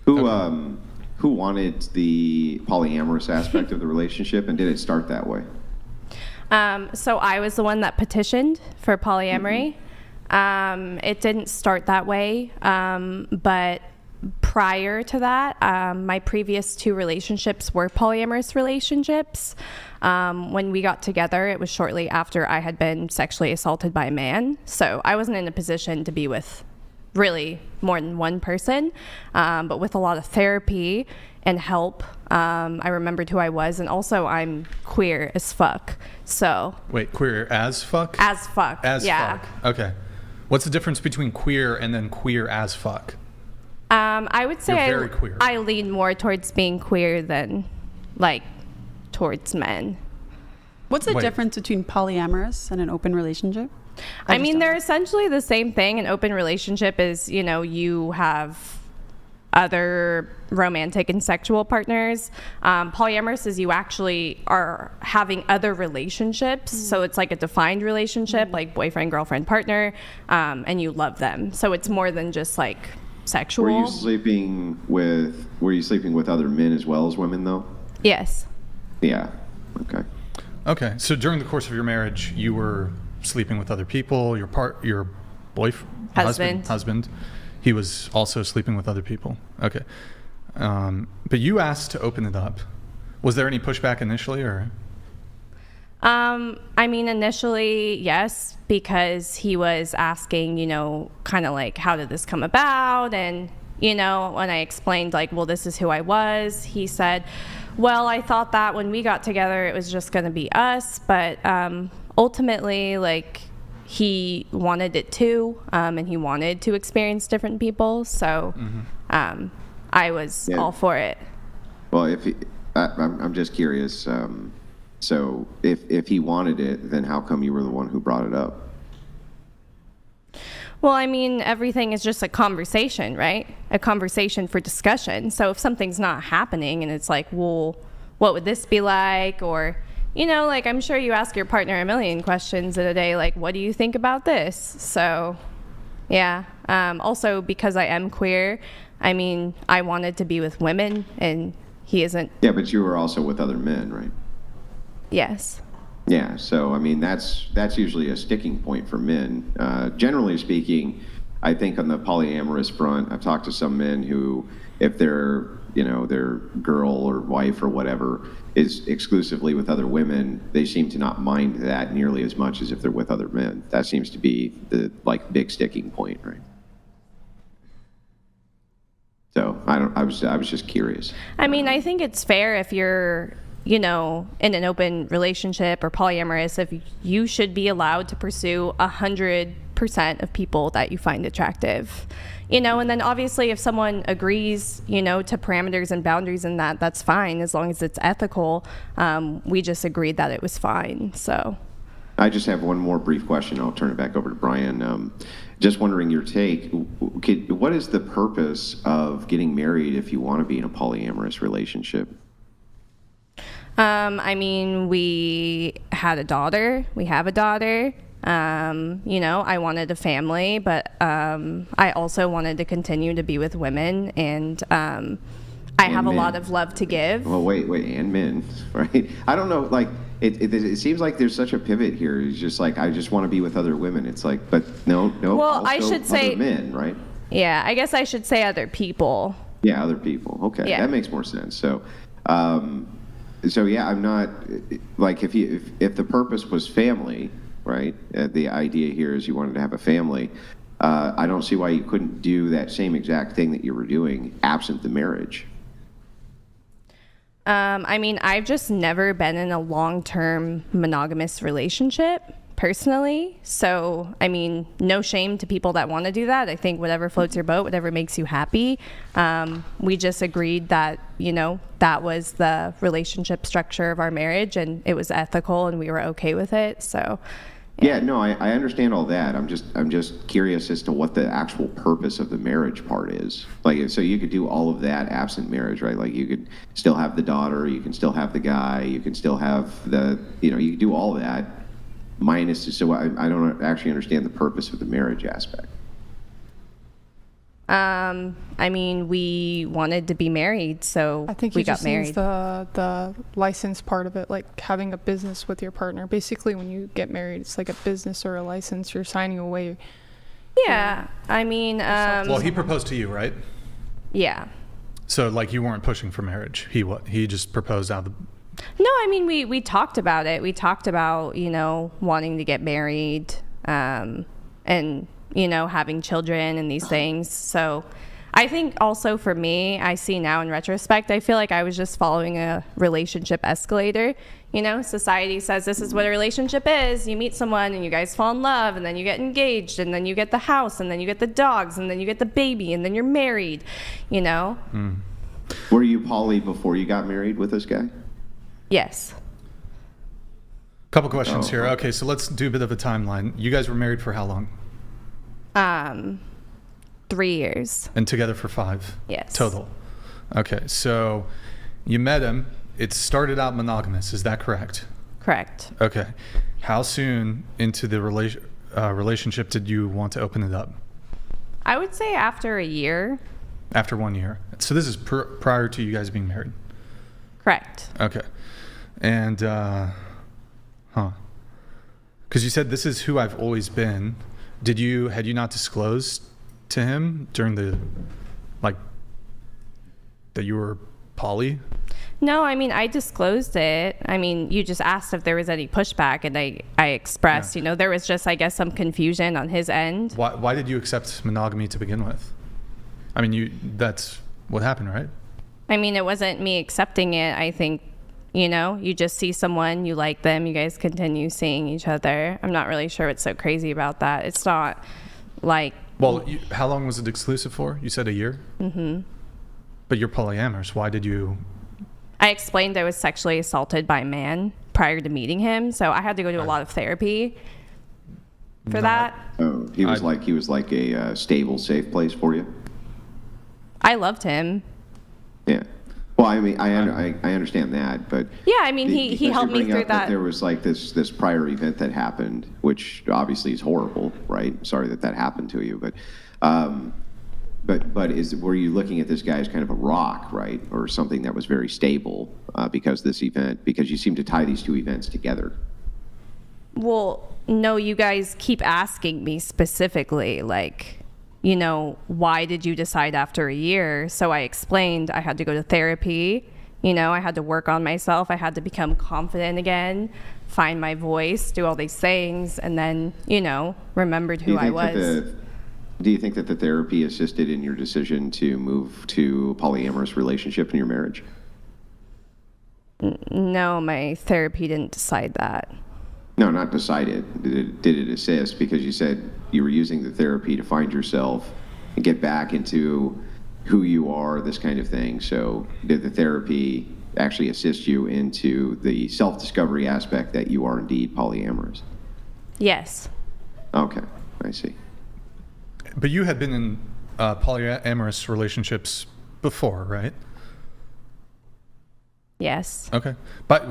Who Okay. who wanted the polyamorous aspect of the relationship, and did it start that way? So I was the one that petitioned for polyamory. It didn't start that way, but prior to that, my previous 2 relationships were polyamorous relationships. When we got together, it was shortly after I had been sexually assaulted by a man, so I wasn't in a position to be with really more than one person, but with a lot of therapy and help, I remembered who I was, and also I'm queer as fuck. So Wait, queer as fuck? as fuck, As yeah. fuck. Okay. What's the difference between queer and then queer as fuck? I would say You're very queer. I lean more towards being queer than like towards men. What's the Wait. difference between polyamorous and an open relationship? I mean, they're essentially the same thing. An open relationship is, you have other romantic and sexual partners. Polyamorous is you actually are having other relationships. So it's like a defined relationship, like boyfriend, girlfriend, partner, and you love them. So it's more than just like sexual. Were you sleeping with other men as well as women, though? Yes. Yeah. Okay. Okay. So during the course of your marriage, you were sleeping with other people. Your boyfriend, husband, he was also sleeping with other people. Okay. But you asked to open it up. Was there any pushback initially, or? I mean, initially, yes, because he was asking, kind of like, how did this come about? And, when I explained, like, well, this is who I was, he said, well, I thought that when we got together, it was just going to be us. But ultimately, like, he wanted it too, and he wanted to experience different people. So I was all for it. Well, I'm just curious. So if he wanted it, then how come you were the one who brought it up? Well, I mean, everything is just a conversation, right? A conversation for discussion. So if something's not happening and it's like, well, what would this be like? Or, like, I'm sure you ask your partner a million questions in a day, like, what do you think about this? So, yeah. Also, because I am queer, I mean, I wanted to be with women, and he isn't. Yeah, but you were also with other men, right? Yes. Yeah, so I mean that's usually a sticking point for men. Generally speaking, I think on the polyamorous front, I've talked to some men who, if their girl or wife or whatever is exclusively with other women, they seem to not mind that nearly as much as if they're with other men. That seems to be the big sticking point, right? So I was just curious. I mean, I think it's fair if you're in an open relationship or polyamorous, if you should be allowed to pursue 100% of people that you find attractive, and then obviously if someone agrees, to parameters and boundaries in that's fine, as long as it's ethical. We just agreed that it was fine, so. I just have one more brief question. I'll turn it back over to Brian. Just wondering your take. What is the purpose of getting married if you want to be in a polyamorous relationship? I mean, we had a daughter. We have a daughter. I wanted a family, but I also wanted to continue to be with women, and I have a lot of love to give. Well, wait, and men, right? I don't know, like, it seems like there's such a pivot here. It's just like, I just want to be with other women. It's like, but no. Well, also I should say other men, right? Yeah, I guess I should say other people. Yeah, other people. Okay, yeah. That makes more sense. So yeah, I'm not like if the purpose was family, right? The idea here is you wanted to have a family. I don't see why you couldn't do that same exact thing that you were doing absent the marriage. I mean, I've just never been in a long-term monogamous relationship personally. So, I mean, no shame to people that want to do that. I think whatever floats your boat, whatever makes you happy. We just agreed that, that was the relationship structure of our marriage, and it was ethical, and we were okay with it. So, yeah, no, I understand all that. I'm just curious as to what the actual purpose of the marriage part is. Like, so you could do all of that absent marriage, right? Like, you could still have the daughter, you can still have the guy, you can still have you can do all of that. Minus, so I don't actually understand the purpose of the marriage aspect. I mean, we wanted to be married, so I think we he got just means married. the license part of it, like having a business with your partner. Basically, when you get married, it's like a business or a license. You're signing away. Yeah, I mean, Well, he proposed to you, right? yeah. So like you weren't pushing for marriage. He just proposed out of the. No, I mean, we talked about it. We talked about, wanting to get married, and, having children and these things. So I think also for me, I see now in retrospect, I feel like I was just following a relationship escalator. Society says this is what a relationship is. You meet someone and you guys fall in love, and then you get engaged, and then you get the house, and then you get the dogs, and then you get the baby, and then you're married, Were you poly before you got married with this guy? Yes. Couple questions here. Okay, so let's do a bit of a timeline. You guys were married for how long? 3 years. And together for 5? Yes. Total. Okay, so you met him. It started out monogamous. Is that correct? Correct. Okay. How soon into the relationship did you want to open it up? I would say after a year. After 1 year. So this is prior to you guys being married? Correct. Okay. And, because you said this is who I've always been. Had you not disclosed to him during the, that you were poly? No, I mean, I disclosed it. I mean, you just asked if there was any pushback, and I expressed, there was just, I guess, some confusion on his end. Why did you accept monogamy to begin with? I mean, that's what happened, right? I mean, it wasn't me accepting it. I think, you just see someone, you like them, you guys continue seeing each other. I'm not really sure what's so crazy about that. It's not like... Well, how long was it exclusive for? You said a year? Mm-hmm. But you're polyamorous. Why did you... I explained I was sexually assaulted by a man prior to meeting him, so I had to go to a lot of therapy for that. Oh, he was like a stable, safe place for you? I loved him. Yeah. Well, I mean, I understand that, but... Yeah, I mean, he helped me through that. There was like this prior event that happened, which obviously is horrible, right? Sorry that happened to you, but were you looking at this guy as kind of a rock, right? Or something that was very stable because you seem to tie these two events together? Well, no, you guys keep asking me specifically, why did you decide after a year? So I explained I had to go to therapy. I had to work on myself. I had to become confident again, find my voice, do all these things, and then, remembered who I was. Do you think that the therapy assisted in your decision to move to a polyamorous relationship in your marriage? No, my therapy didn't decide that. No, not decided. Did it assist? Because you said you were using the therapy to find yourself and get back into who you are, this kind of thing. So did the therapy actually assist you into the self-discovery aspect that you are indeed polyamorous? Yes. Okay, I see. But you had been in polyamorous relationships before, right? Yes. Okay. But